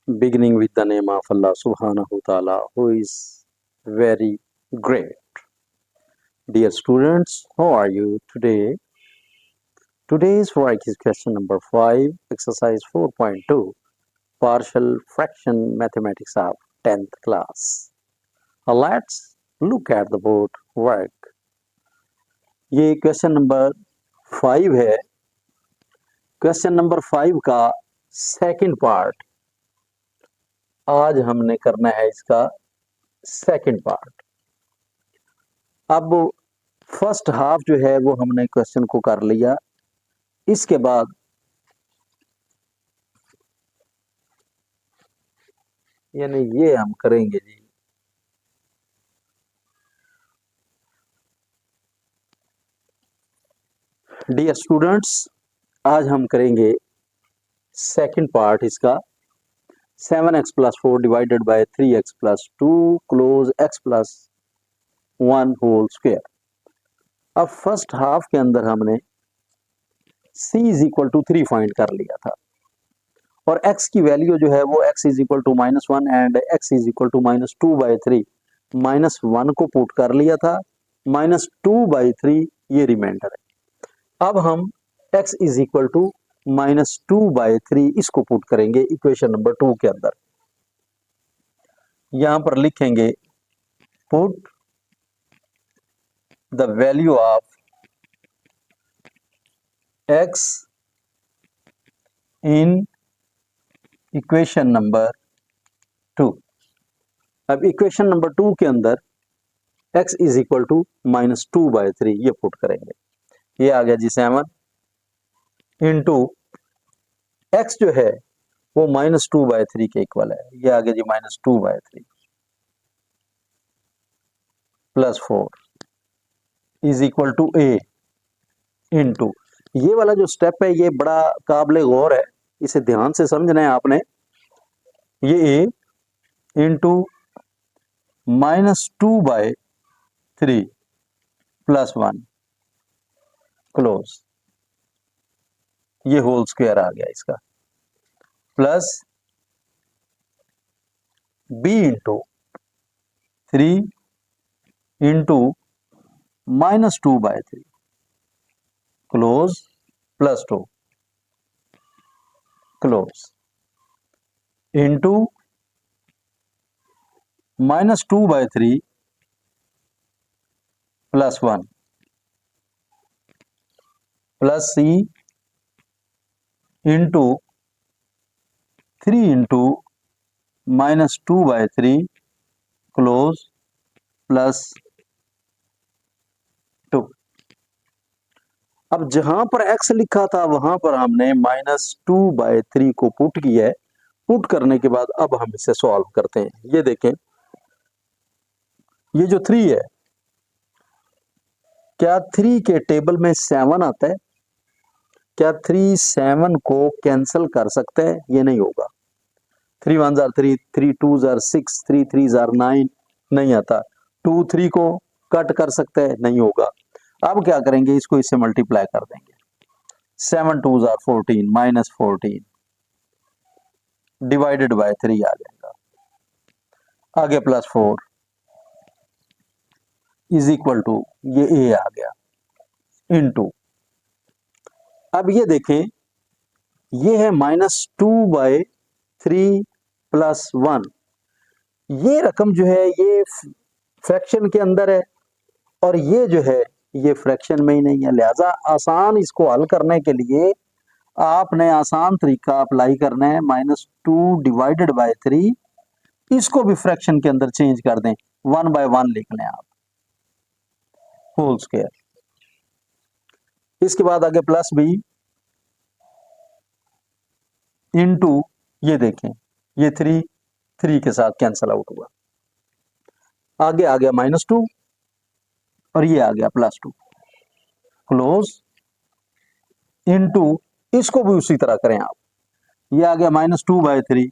beginning with the name of Allah subhanahu wa ta'ala, who is very great. Dear students, how are you today? Today's work is question number 5, exercise 4.2, partial fraction mathematics of 10th class. Let's look at the board work. ये question number 5 है. Question number 5 का second part आज हमने करना है. इसका second part. अब first half जो है वो हमने क्वेश्चन को कर लिया. इसके बाद यानी ये हम करेंगे जी. डियर स्टूडेंट्स, आज हम करेंगे सेकंड पार्ट इसका. 7x + 4 divided by 3x + 2 close x + 1 whole square. अब फर्स्ट हाफ के अंदर हमने c = 3 फाइंड कर लिया था और x की वैल्यू जो है वो x = -1 एंड x = -2/3 -1 को पुट कर लिया था. -2/3 ये रिमाइंडर है. अब हम x = -2/3 इसको पुट करेंगे इक्वेशन नंबर 2 के अंदर. यहां पर लिखेंगे put the value of x in equation number 2. अब इक्वेशन नंबर 2 के अंदर x = -2/3 ये पुट करेंगे. ये आ गया जी 7 इंटू x जो है वो -2/3 के इक्वल है. ये आ गया जी -2/3 + 4 = a इंटू. ये वाला जो स्टेप है ये बड़ा काबिल गौर है, इसे ध्यान से समझना है आपने. ये a इंटू -2/3 + 1 क्लोज. ये होल स्क्वायर आ गया इसका. Plus b into 3 into -2/3 close +2 close into -2/3 + 1 plus c into 3 into -2/3 close +2. अब जहां पर x लिखा था वहां पर हमने -2/3 को पुट किया है. पुट करने के बाद अब हम इसे सॉल्व करते हैं. ये देखें, ये जो 3 है, क्या 3 के टेबल में 7 आता है? क्या 3 7 को कैंसिल कर सकते हैं? ये नहीं होगा. 3 1 जार 3, 3 2 जार 6, 3 3 जार 9 नहीं आता. 2 3 को कट कर सकते हैं? नहीं होगा. अब क्या करेंगे, इसको इससे मल्टीप्लाई कर देंगे. 7 2 जार 14 -14 डिवाइडेड बाय 3 आ जाएगा. आगे +4 = ये a आ गया इनटू. अब ये देखें, ये है -2/3 + 1. ये रकम जो है ये फ्रैक्शन के अंदर है और ये जो है ये फ्रैक्शन में ही नहीं है. लिहाजा आसान इसको हल करने के लिए आपने आसान तरीका अप्लाई करना है. -2 डिवाइडेड बाय 3 इसको भी फ्रैक्शन के अंदर चेंज कर दें. 1/1 लिख लें आप, होल स्क्वायर. इसके बाद आगे प्लस b इंटू, ये देखें, ये 3 3 के साथ कैंसल आउट हुआ. आगे आ गया -2 और ये आ गया +2 क्लोज इंटू. इसको भी उसी तरह करें आप. ये आ गया -2/3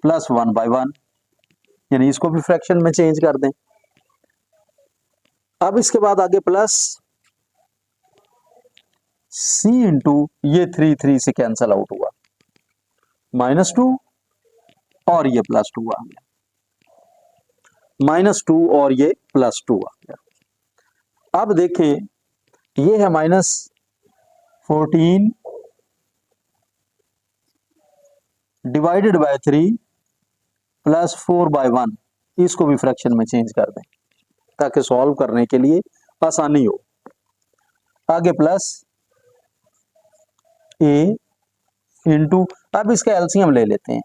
+ 1/1, यानी इसको भी फ्रैक्शन में चेंज कर दें. अब इसके बाद आगे प्लस c इंटू, ये 3 3 से कैंसल आउट हुआ. -2 और ये +2 आ गया, -2 और ये +2 आ गया। अब देखें ये है -14 डिवाइडेड बाय 3 प्लस 4/1, इसको भी फ्रैक्शन में चेंज कर दें ताकि सॉल्व करने के लिए आसानी हो। आगे प्लस a इंटू, अब इसका एलसीएम ले लेते हैं।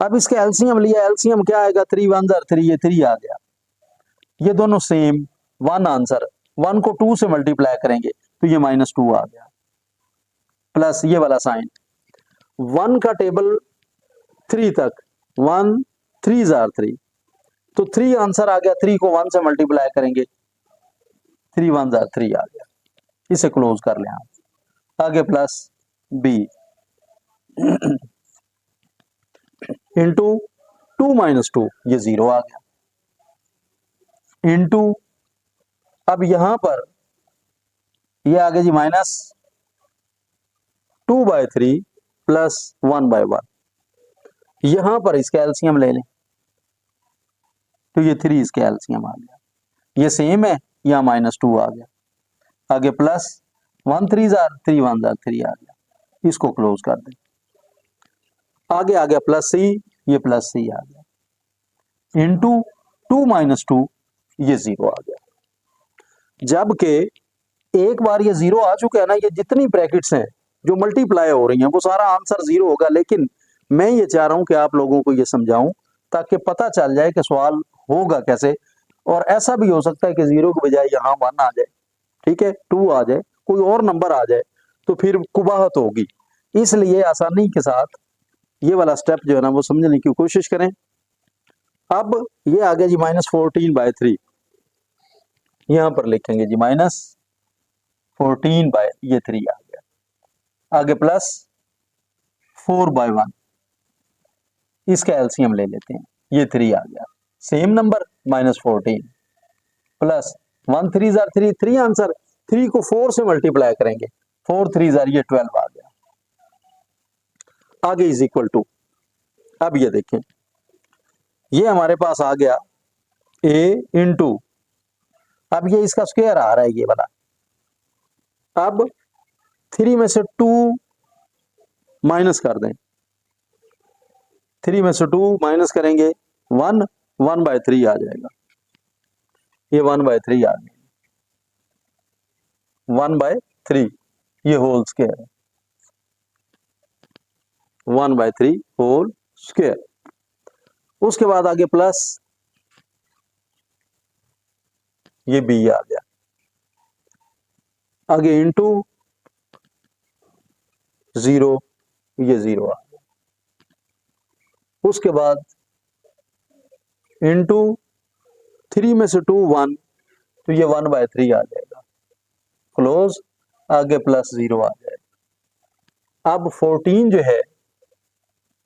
अब इसका एलसीएम लिया, एलसीएम क्या आएगा, 3 1 3, ये 3 आ गया। ये दोनों सेम, 1 आंसर, 1 को 2 से मल्टीप्लाई करेंगे तो ये -2 आ गया, प्लस ये वाला साइन, 1 का टेबल 3 तक, 1 3 3, तो 3 आंसर आ गया, 3 को 1 से मल्टीप्लाई करेंगे, 3 1 3 आ गया। इसे क्लोज कर लें आप। आगे प्लस b इंटू 2 -2, ये 0 आ गया, इंटू, अब यहां पर ये आ गया जी -2/3 प्लस 1/1, यहां पर इसका एलसीएम ले लें तो ये 3 इसका एलसीएम आ गया, ये सेम है, यहां -2 आ गया। आगे प्लस 1 3 3 1 3 आ गया, इसको क्लोज कर दें। आगे आ गया प्लस c, ये प्लस c आ गया, इंटू 2 -2, ये 0 आ गया। जबकि एक बार ये 0 आ चुका है ना, ये जितनी ब्रैकेट्स हैं जो मल्टीप्लाई हो रही हैं वो सारा आंसर 0 होगा, लेकिन मैं ये चाह रहा हूं कि आप लोगों को ये समझाऊं ताकि पता चल जाए कि सवाल होगा कैसे। और ऐसा भी हो सकता है कि 0 के बजाय यहाँ 1 आ जाए, ठीक है, 2 आ जाए, कोई और नंबर आ जाए, तो फिर कुबाहत होगी। इसलिए आसानी के साथ ये वाला स्टेप जो है ना वो समझने की कोशिश करें। अब ये आ गया जी -14/3, यहां पर लिखेंगे जी -14 बाय ये 3 आ गया। आगे प्लस 4/1, इसका एलसीएम ले लेते हैं, ये 3 आ गया, सेम नंबर -14 प्लस 1 3 3, 3 आंसर, 3 को 4 से मल्टीप्लाई करेंगे, 4 3 ये 12 आ गया। आगे इज इक्वल टू, अब ये देखें ये हमारे पास आ गया a इंटू, अब ये इसका स्क्वायर आ रहा है ये वाला, अब 3 में से 2 माइनस कर दें, 3 में से 2 माइनस करेंगे 1, 1/3 आ जाएगा, ये 1/3 आ गया, 1/3 ये होल स्क्वायर, 1/3 होल स्क्वायर। उसके बाद आगे प्लस ये b आ गया, आगे इंटू 0, ये 0 आ गया, उसके बाद इंटू 3 में से 2 1, तो ये 1/3 आ जाएगा, क्लोज, आगे प्लस 0 आ जाएगा। अब 14 जो है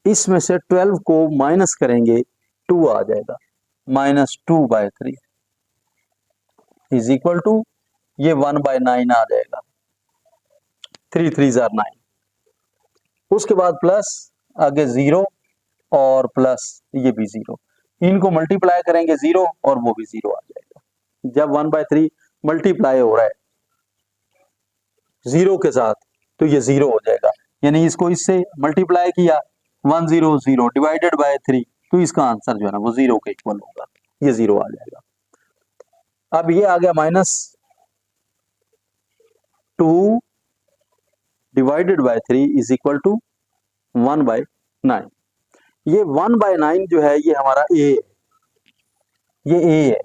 इसमें से 12 को माइनस करेंगे 2 आ जाएगा, -2/3 इज इक्वल टू, ये 1/9 आ जाएगा, 3 3 9। उसके बाद प्लस आगे 0 और प्लस ये भी 0, इनको मल्टीप्लाई करेंगे 0 और वो भी 0 आ जाएगा। जब 1/3 मल्टीप्लाई हो रहा है 0 के साथ तो ये 0 हो जाएगा, यानी इसको इससे मल्टीप्लाई किया 1 0 0 डिवाइडेड बाय 3, तो इसका आंसर जो है ना वो 0 के इक्वल होगा, ये 0 आ जाएगा। अब ये आ गया -2 divided by 3 is equal to 1/9। ये 1/9 जो है ये हमारा a, ये a है,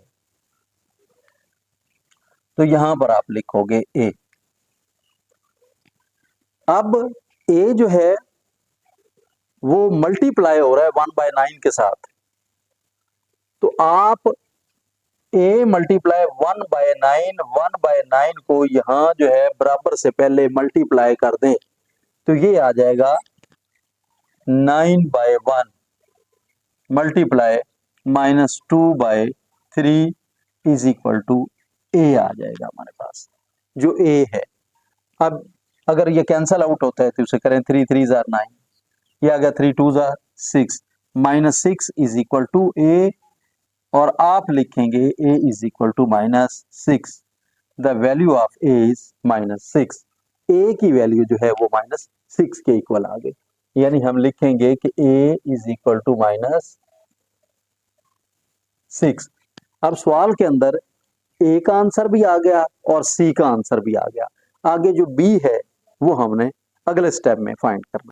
तो यहां पर आप लिखोगे a। अब a जो है वो मल्टीप्लाई हो रहा है 1/9 के साथ, तो आप a मल्टीप्लाई 1/9, 1/9 को यहां जो है बराबर से पहले मल्टीप्लाई कर दें तो ये आ जाएगा 9/1 multiply -2/3 is equal to a आ जाएगा हमारे पास, जो a है। अब अगर ये कैंसल आउट होता है तो उसे करें 3 3 जार 9, ये आ गया 3 2 जार 6, -6 इज इक्वल टू ए, और आप लिखेंगे a is equal to -6, the value of a is -6, a की वैल्यू जो है वो -6 के इक्वल आ गई, यानी हम लिखेंगे कि a इज इक्वल टू -6। अब सवाल के अंदर ए का आंसर भी आ गया और सी का आंसर भी आ गया, आगे जो बी है वो हमने अगले स्टेप में फाइंड करना है।